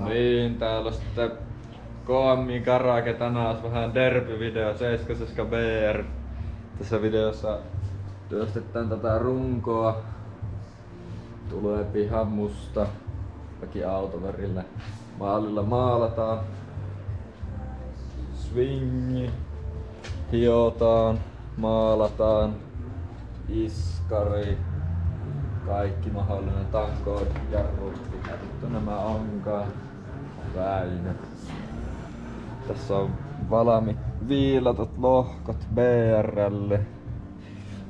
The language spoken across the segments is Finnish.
Niin, täällä on sitten KMI Garage tänään olisi vähän derby-video 77 BR. Tässä videossa työstetään tätä runkoa. Tulee pihan musta. Kaikki autovärillä. Maalilla maalataan. Swingi. Hiotaan. Maalataan. Iskari. Kaikki mahdollinen tanko, jarrut, nämä onkaan. Väinö. Tässä on valmiit viilatut lohkot BR:lle.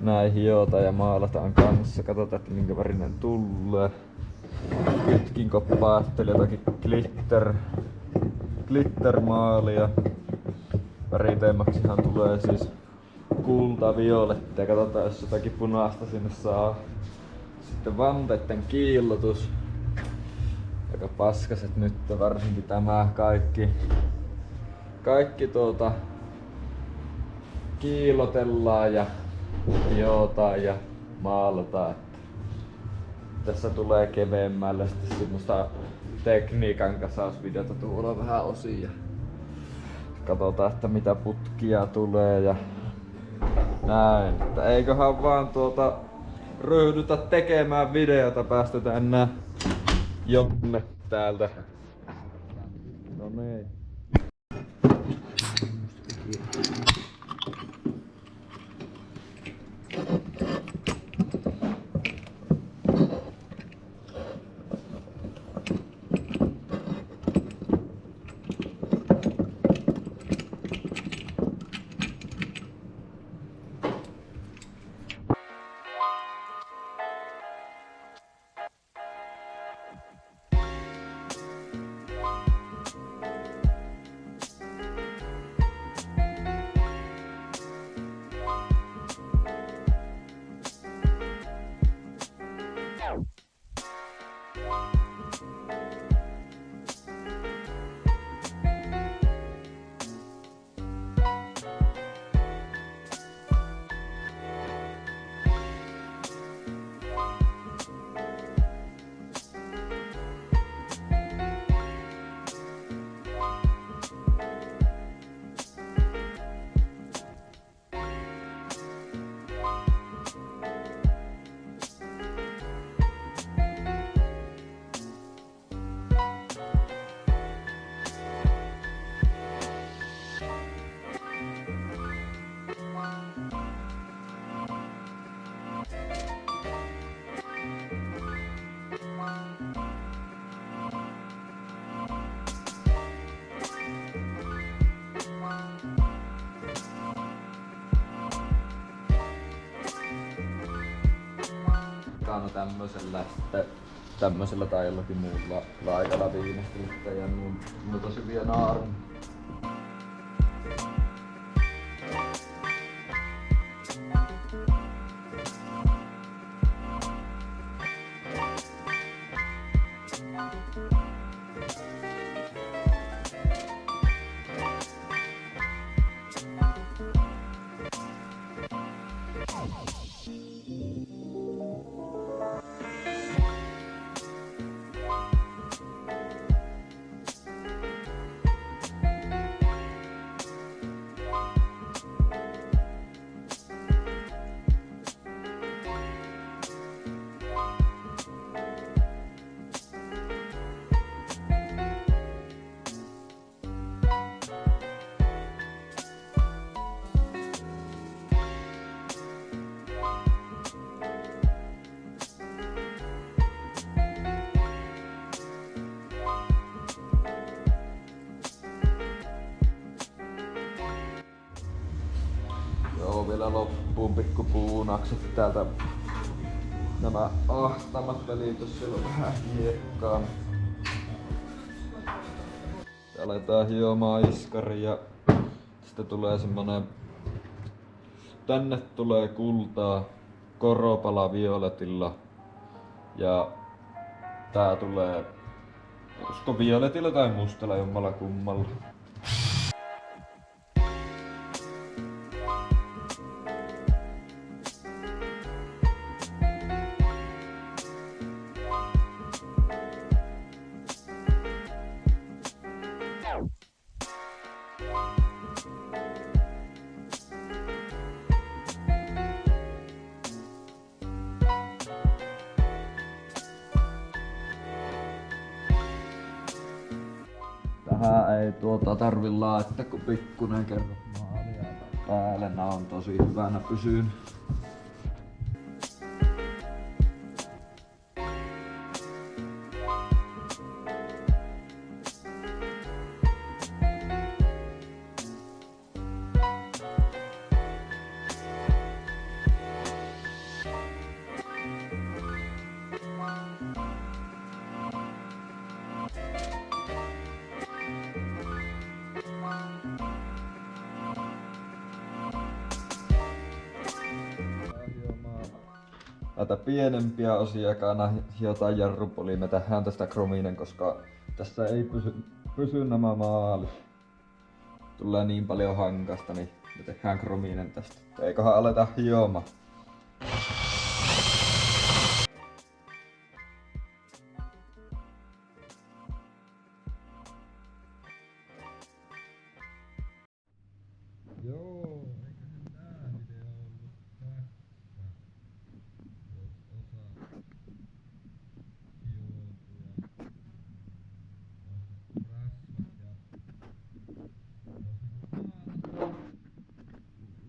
Näin hiotaan ja maalataan kanssa. Katsotaan, että minkä värinen tulee. Nytkin koppaa ajattelin jotakin glittermaalia. Väriteemaksihan tulee siis kulta, violetti ja katsotaan, jos jotakin punaista sinne saa. Sitten vanteiden kiillotus. Aika paskaset nyt, varsinkin tämä kaikki kiillotellaan ja hiotaan ja maalataan. Tässä tulee keveemmälle sitten semmoista tekniikan kasausvideota, tuolla vähän osia. Katsotaan, että mitä putkia tulee ja näin. Että eiköhän vaan ryhdytä tekemään videota, päästetään enää jonne täältä. No niin. No tämmösellä tai jollakin muulla laikalla viimeistelystä ja mun tosi hyviä naarmu. Joo, vielä loppuun pikku puunakset täältä. Nämä ahtamat välitös, siellä on vähän hiekkaa. Aletaan hiomaan iskari ja sitten tulee semmonen, tänne tulee kultaa koropala violetilla ja tää tulee olisiko violetilla tai mustalla jommalla kummalla. Vähän ei tarvi laittaa, kun pikkunen kerran maalia päälle. Nää on tosi hyvänä pysyyn. Näitä pienempiä osia aina hiotaan jarrupoliin. Me tehdään tästä krominen, koska tässä ei pysy nämä maalit. Tulee niin paljon hankasta, niin me tehdään krominen tästä. Eiköhän aleta hiomaan. Joo, eiköhän tää video ollut tässä. Jos osaa hioutua.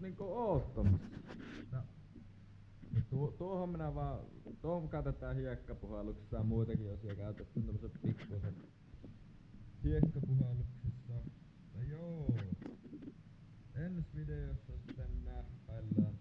Niinku oottamassa. Tuohon minä vaan, tuohon käytetään hiekkapuhalluksessa ja muitakin osia käytetään tämmöset pikkuset hiekkapuhalluksessa. Ja joo, ensi videossa sitten nähpäillään